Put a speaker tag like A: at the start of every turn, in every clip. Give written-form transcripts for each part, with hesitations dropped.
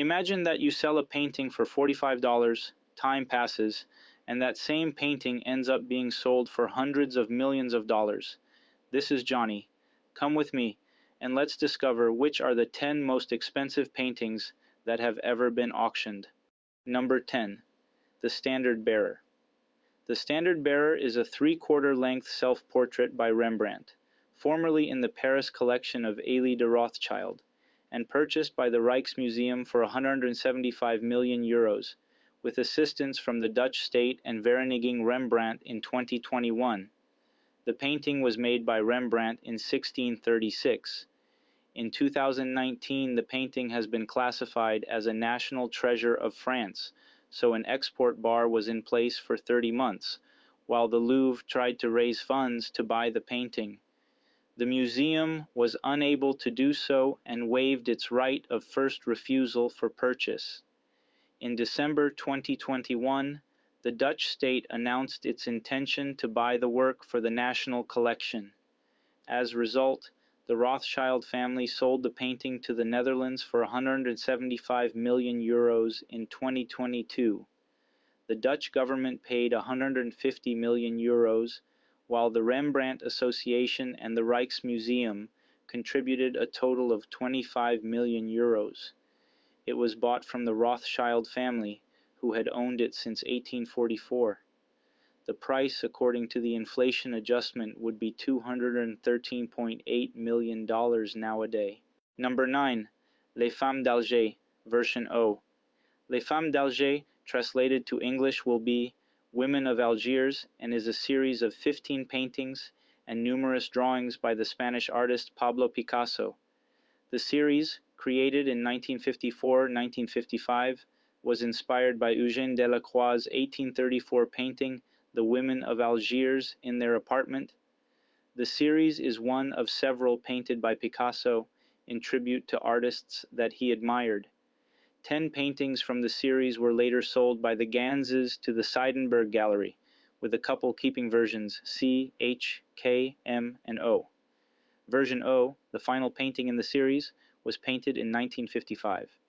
A: Imagine that you sell a painting for $45, time passes, and that same painting ends up being sold for hundreds of millions of dollars. This is Johnny. Come with me, and let's discover which are the 10 most expensive paintings that have ever been auctioned. Number 10. The Standard Bearer. The Standard Bearer is a 3/4 length self-portrait by Rembrandt, formerly in the Paris collection of Elie de Rothschild, and purchased by the Rijksmuseum for €175 million, with assistance from the Dutch state and Vereniging Rembrandt in 2021. The painting was made by Rembrandt in 1636. In 2019, the painting has been classified as a national treasure of France, so an export bar was in place for 30 months, while the Louvre tried to raise funds to buy the painting. The museum was unable to do so and waived its right of first refusal for purchase. In December 2021, the Dutch state announced its intention to buy the work for the national collection. As a result, the Rothschild family sold the painting to the Netherlands for €175 million in 2022. The Dutch government paid €150 million, while the Rembrandt Association and the Rijksmuseum contributed a total of €25 million. It was bought from the Rothschild family, who had owned it since 1844. The price, according to the inflation adjustment, would be $213.8 million nowadays. Number 9. Les Femmes d'Alger, version O. Les Femmes d'Alger, translated to English, will be Women of Algiers, and is a series of 15 paintings and numerous drawings by the Spanish artist Pablo Picasso. The series, created in 1954-1955, was inspired by Eugène Delacroix's 1834 painting The Women of Algiers in their apartment. The series is one of several painted by Picasso in tribute to artists that he admired. 10 paintings from the series were later sold by the Ganses to the Seidenberg Gallery, with a couple keeping versions C, H, K, M, and O. Version O, the final painting in the series, was painted in 1955.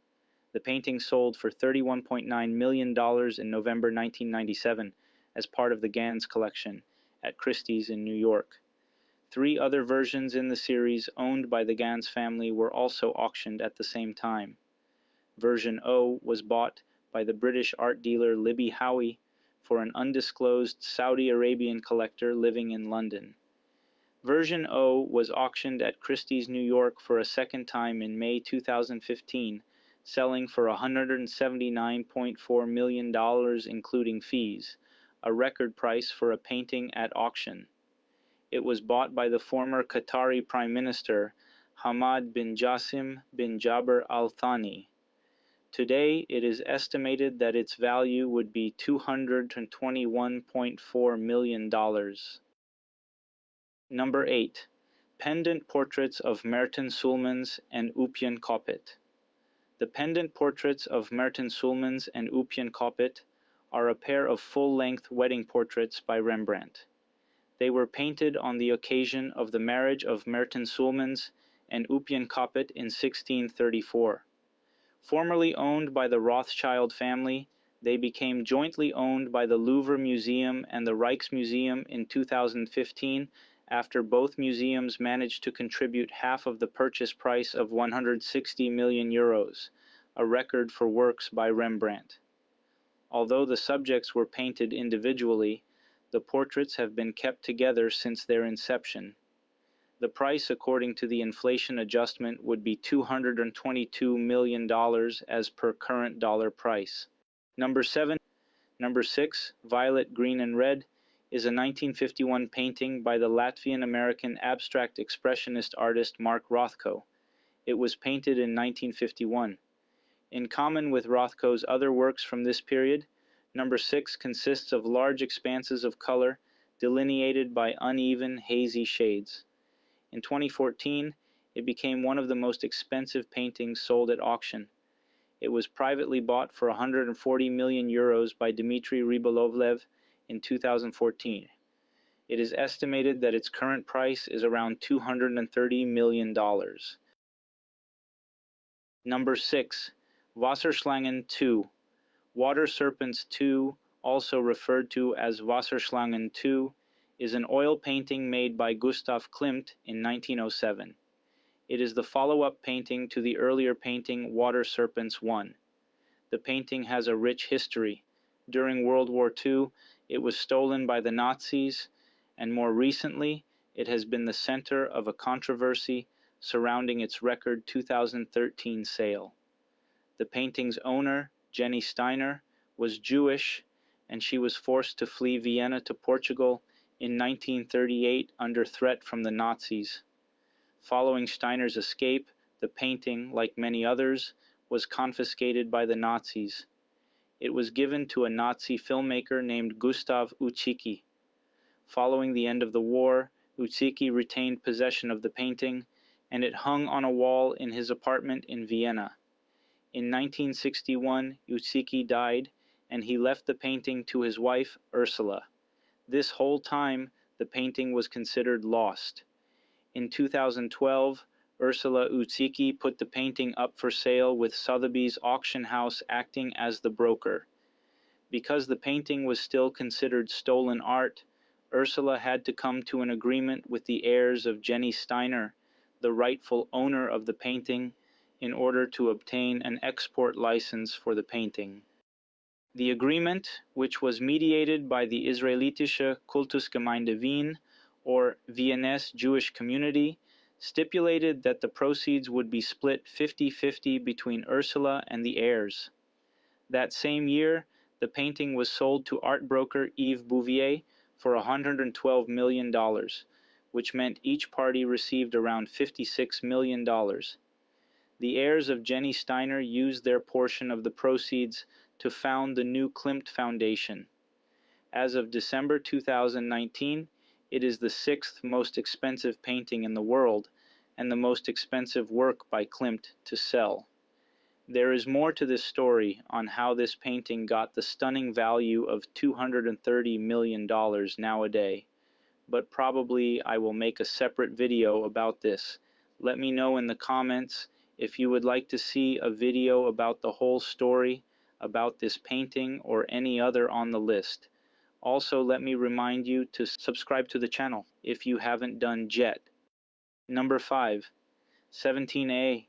A: The painting sold for $31.9 million in November 1997 as part of the Gans collection at Christie's in New York. 3 other versions in the series owned by the Gans family were also auctioned at the same time. Version O was bought by the British art dealer Libby Howie for an undisclosed Saudi Arabian collector living in London. Version O was auctioned at Christie's New York for a second time in May 2015, selling for $179.4 million including fees, a record price for a painting at auction. It was bought by the former Qatari Prime Minister Hamad bin Jassim bin Jaber Al Thani. Today, it is estimated that its value would be $221.4 million. Number 8. Pendant Portraits of Maarten Soelmans and Opian Coppet. The pendant portraits of Maarten Soelmans and Opian Coppet are a pair of full-length wedding portraits by Rembrandt. They were painted on the occasion of the marriage of Maarten Soelmans and Opian Coppet in 1634. Formerly owned by the Rothschild family, they became jointly owned by the Louvre Museum and the Rijksmuseum in 2015 after both museums managed to contribute half of the purchase price of €160 million, a record for works by Rembrandt. Although the subjects were painted individually, the portraits have been kept together since their inception. The price, according to the inflation adjustment, would be $222 million as per current dollar price. Number 7. Number 6, Violet, Green and Red, is a 1951 painting by the Latvian-American abstract expressionist artist Mark Rothko. It was painted in 1951. In common with Rothko's other works from this period, number 6 consists of large expanses of color delineated by uneven, hazy shades. In 2014, it became one of the most expensive paintings sold at auction. It was privately bought for €140 million by Dmitry Rybolovlev in 2014. It is estimated that its current price is around $230 million. Number 6. Wasserschlangen 2. Water Serpents 2, also referred to as Wasserschlangen 2, is an oil painting made by Gustav Klimt in 1907. It is the follow-up painting to the earlier painting Water Serpents 1. The painting has a rich history. During World War II, it was stolen by the Nazis, and more recently, it has been the center of a controversy surrounding its record 2013 sale. The painting's owner, Jenny Steiner, was Jewish, and she was forced to flee Vienna to Portugal in 1938 under threat from the Nazis. Following Steiner's escape, the painting, like many others, was confiscated by the Nazis. It was given to a Nazi filmmaker named Gustav Ucicki. Following the end of the war, Ucicki retained possession of the painting, and it hung on a wall in his apartment in Vienna. In 1961, Ucicki died, and he left the painting to his wife, Ursula. This whole time, the painting was considered lost. In 2012, Ursula Ucicki put the painting up for sale with Sotheby's auction house acting as the broker. Because the painting was still considered stolen art, Ursula had to come to an agreement with the heirs of Jenny Steiner, the rightful owner of the painting, in order to obtain an export license for the painting. The agreement, which was mediated by the Israelitische Kultusgemeinde Wien, or Viennese Jewish Community, stipulated that the proceeds would be split 50-50 between Ursula and the heirs. That same year, the painting was sold to art broker Yves Bouvier for $112 million, which meant each party received around $56 million. The heirs of Jenny Steiner used their portion of the proceeds to found the new Klimt Foundation. As of December 2019, it is the sixth most expensive painting in the world and the most expensive work by Klimt to sell. There is more to this story on how this painting got the stunning value of $230 million nowadays, but probably I will make a separate video about this. Let me know in the comments if you would like to see a video about the whole story, about this painting or any other on the list. Also, let me remind you to subscribe to the channel if you haven't done yet. Number 5. 17A.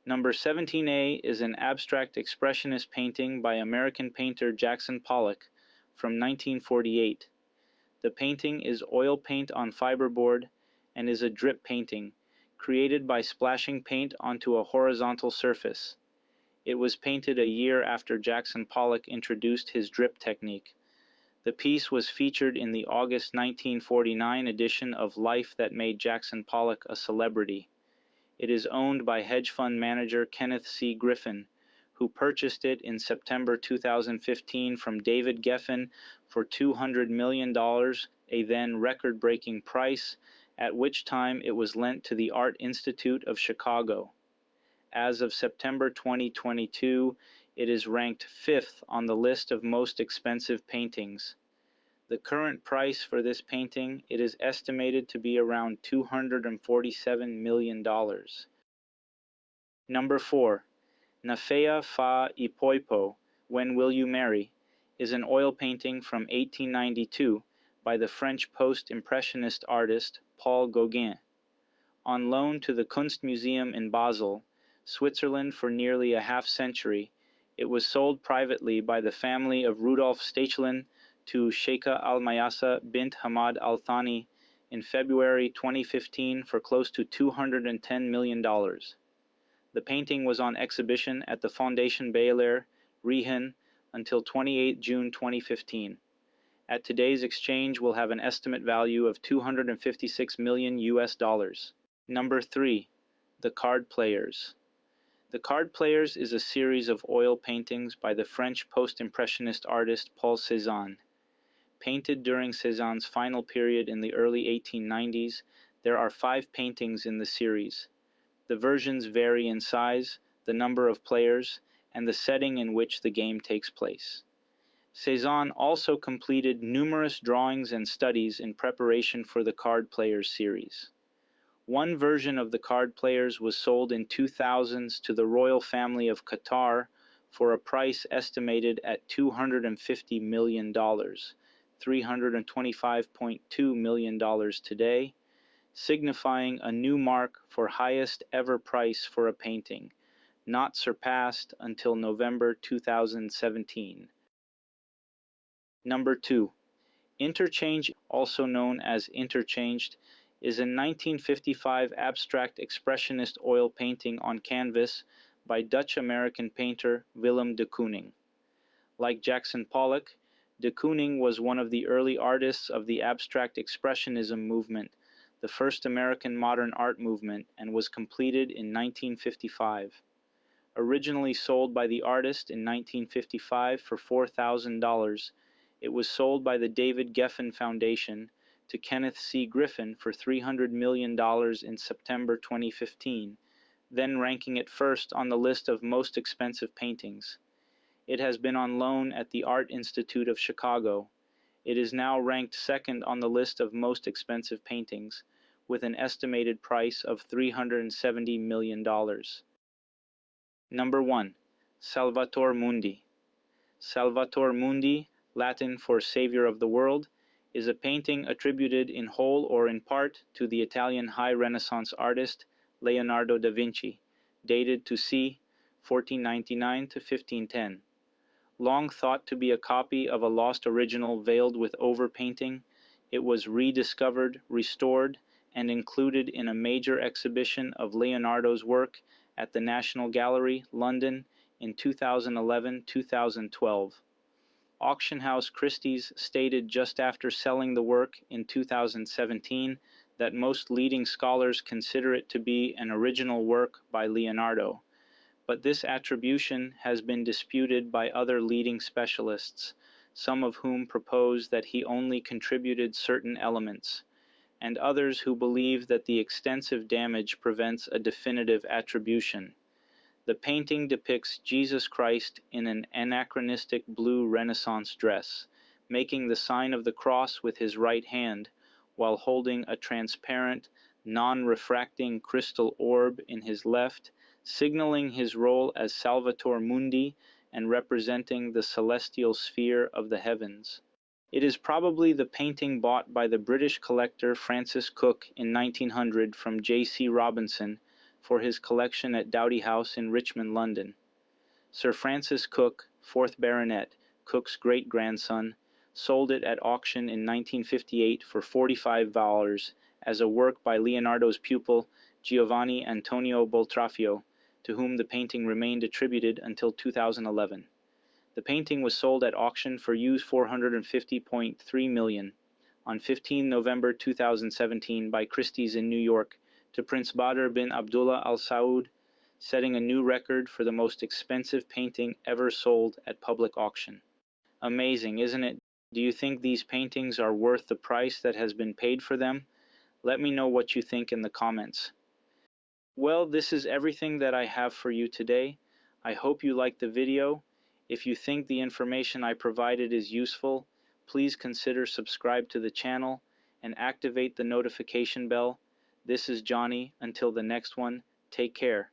A: Number 17A is an abstract expressionist painting by American painter Jackson Pollock from 1948. The painting is oil paint on fiberboard and is a drip painting, created by splashing paint onto a horizontal surface. It was painted a year after Jackson Pollock introduced his drip technique. The piece was featured in the August 1949 edition of Life that made Jackson Pollock a celebrity. It is owned by hedge fund manager Kenneth C. Griffin, who purchased it in September 2015 from David Geffen for $200 million, a then record-breaking price, at which time it was lent to the Art Institute of Chicago. As of September 2022, it is ranked 5th on the list of most expensive paintings. The current price for this painting, it is estimated to be around $247 million. Number 4. Nafea fa Ipoipo, When Will You Marry, is an oil painting from 1892 by the French post-impressionist artist Paul Gauguin. On loan to the Kunstmuseum in Basel, Switzerland for nearly a half-century, it was sold privately by the family of Rudolf Stechlin to Sheikha Al-Mayasa bint Hamad Al-Thani in February 2015 for close to $210 million. The painting was on exhibition at the Fondation Baylor, Riehen, until 28 June 2015. At today's exchange will have an estimate value of $256 million US. Number 3. The Card Players. The Card Players is a series of oil paintings by the French post-impressionist artist Paul Cézanne. Painted during Cézanne's final period in the early 1890s, there are 5 paintings in the series. The versions vary in size, the number of players, and the setting in which the game takes place. Cézanne also completed numerous drawings and studies in preparation for the Card Players series. One version of the Card Players was sold in 2000s to the royal family of Qatar for a price estimated at $250 million, $325.2 million today, signifying a new mark for highest ever price for a painting, not surpassed until November 2017. Number 2. Interchange, also known as Interchanged, is a 1955 abstract expressionist oil painting on canvas by Dutch-American painter Willem de Kooning. Like Jackson Pollock, de Kooning was one of the early artists of the abstract expressionism movement, the first American modern art movement, and was completed in 1955. Originally sold by the artist in 1955 for $4,000, it was sold by the David Geffen Foundation to Kenneth C. Griffin for $300 million in September 2015, then ranking it first on the list of most expensive paintings. It has been on loan at the Art Institute of Chicago. It is now ranked second on the list of most expensive paintings, with an estimated price of $370 million. Number 1. Salvator Mundi. Salvator Mundi, Latin for Savior of the World, is a painting attributed in whole or in part to the Italian High Renaissance artist Leonardo da Vinci, dated to c. 1499 to 1510. Long thought to be a copy of a lost original veiled with overpainting, it was rediscovered, restored, and included in a major exhibition of Leonardo's work at the National Gallery, London, in 2011-2012. Auction house Christie's stated just after selling the work in 2017 that most leading scholars consider it to be an original work by Leonardo, but this attribution has been disputed by other leading specialists, some of whom propose that he only contributed certain elements, and others who believe that the extensive damage prevents a definitive attribution. The painting depicts Jesus Christ in an anachronistic blue Renaissance dress, making the sign of the cross with his right hand, while holding a transparent, non-refracting crystal orb in his left, signaling his role as Salvator Mundi and representing the celestial sphere of the heavens. It is probably the painting bought by the British collector Francis Cook in 1900 from J.C. Robinson for his collection at Doughty House in Richmond, London. Sir Francis Cook, 4th Baronet, Cook's great-grandson, sold it at auction in 1958 for $45 as a work by Leonardo's pupil Giovanni Antonio Boltraffio, to whom the painting remained attributed until 2011. The painting was sold at auction for $450.3 million on 15 November 2017 by Christie's in New York to Prince Badr bin Abdullah Al Saud, setting a new record for the most expensive painting ever sold at public auction. Amazing, isn't it? Do you think these paintings are worth the price that has been paid for them? Let me know what you think in the comments. Well, this is everything that I have for you today. I hope you liked the video. If you think the information I provided is useful, please consider subscribe to the channel and activate the notification bell. This is Johnny. Until the next one, take care.